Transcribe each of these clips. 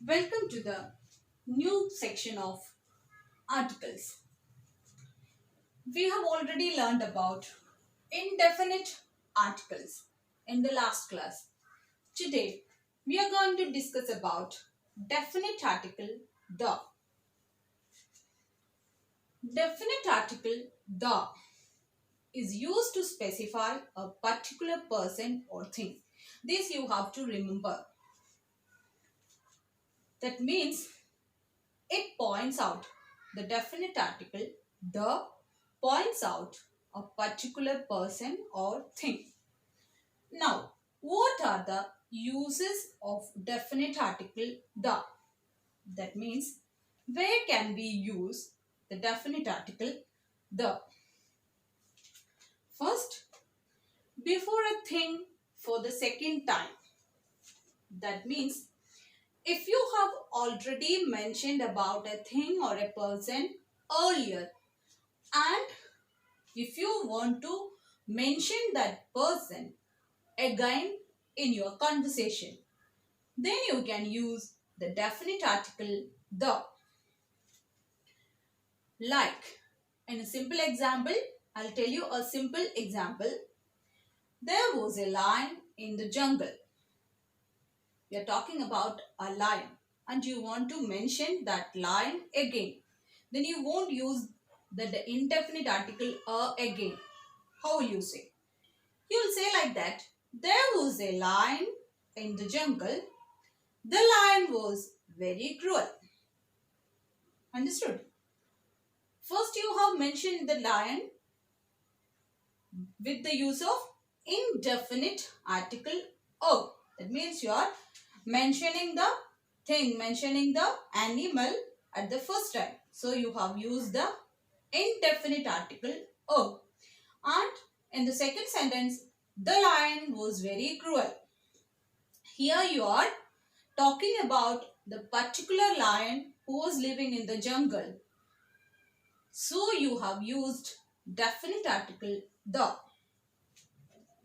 Welcome to the new section of articles. We have already learned about indefinite articles in the last class. Today, we are going to discuss about definite article the. Definite article the is used to specify a particular person or thing. This you have to remember. That means it points out the definite article the points out a particular person or thing. Now, what are the uses of definite article the? That means where can we use the definite article the? First, before a thing for the second time. That means if you have already mentioned about a thing or a person earlier, and if you want to mention that person again in your conversation, then you can use the definite article the. Like, in a simple example, I'll tell you a simple example. There was a lion in the jungle. We are talking about a lion and you want to mention that lion again. Then you won't use the indefinite article again. How will you say? You'll say like that. There was a lion in the jungle. The lion was very cruel. Understood? First you have mentioned the lion with the use of indefinite article o. That means you are mentioning the thing, mentioning the animal at the first time. So you have used the indefinite article o. And in the second sentence, the lion was very cruel. Here you are talking about the particular lion who was living in the jungle. So you have used definite article the.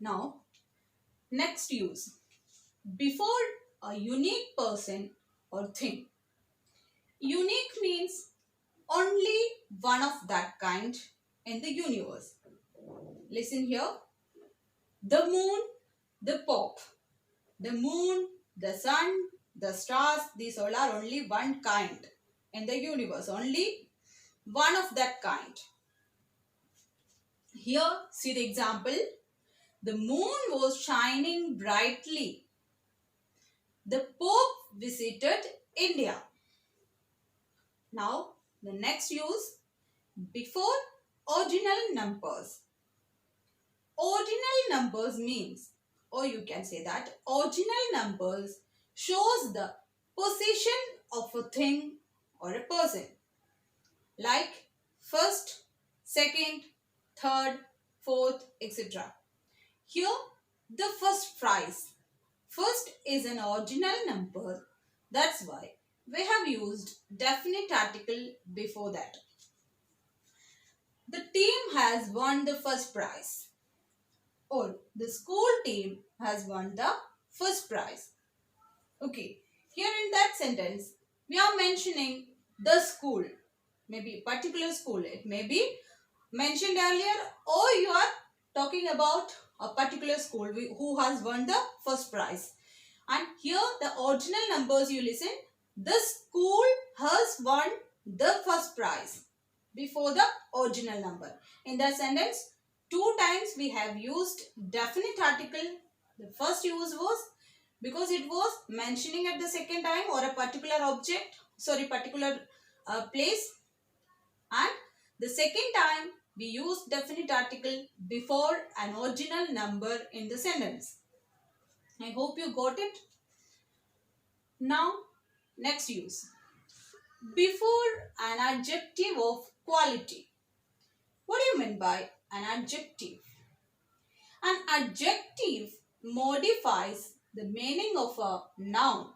Now, next use. Before a unique person or thing. Unique means only one of that kind in the universe. Listen here. The moon, the Pope. The moon, the sun, the stars, these all are only one kind in the universe. Only one of that kind. Here, see the example. The moon was shining brightly. The Pope visited India. Now, the next use, before ordinal numbers. Ordinal numbers means, or you can say that, ordinal numbers shows the position of a thing or a person. Like first, second, third, fourth, etc. Here, the first prize. First is an ordinal number. That's why we have used definite article before that. The team has won the first prize. Or the school team has won the first prize. Okay, here in that sentence, we are mentioning the school. Maybe a particular school. It may be mentioned earlier, or you are talking about a particular school who has won the first prize. And here the ordinal numbers you listen. The school has won the first prize before the original number. In that sentence, two times we have used definite article. The first use was because it was mentioning at the second time or a particular object, particular place. And the second time we used definite article before an original number in the sentence. I hope you got it. Now, next use. Before an adjective of quality. What do you mean by an adjective? An adjective modifies the meaning of a noun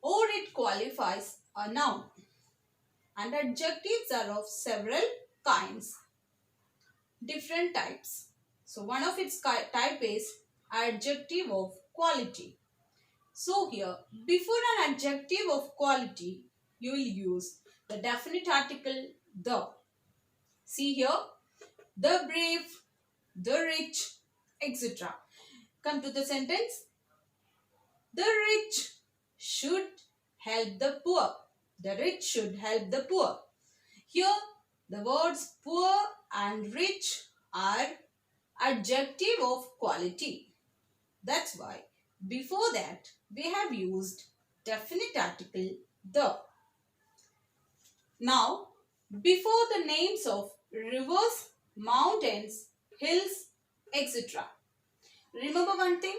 or it qualifies a noun. And adjectives are of several kinds, different types. So one of its type is adjective of quality. So here, before an adjective of quality, you will use the definite article the. See here, the brave, the rich, etc. Come to the sentence. The rich should help the poor. The rich should help the poor. Here, the words poor and rich are adjective of quality. That's why before that we have used definite article the. Now, before the names of rivers, mountains, hills, etc. Remember one thing,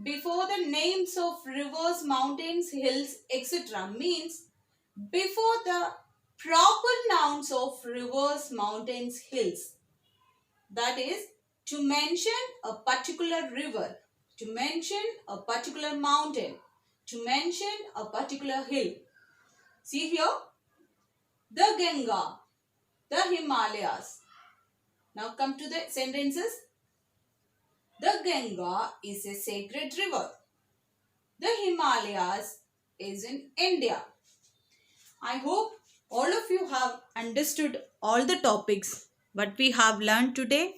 before the names of rivers, mountains, hills, etc. means before the proper nouns of rivers, mountains, hills. That is, to mention a particular river, to mention a particular mountain, to mention a particular hill. See here, the Ganga, the Himalayas. Now come to the sentences. The Ganga is a sacred river. The Himalayas is in India. I hope all of you have understood all the topics what we have learned today.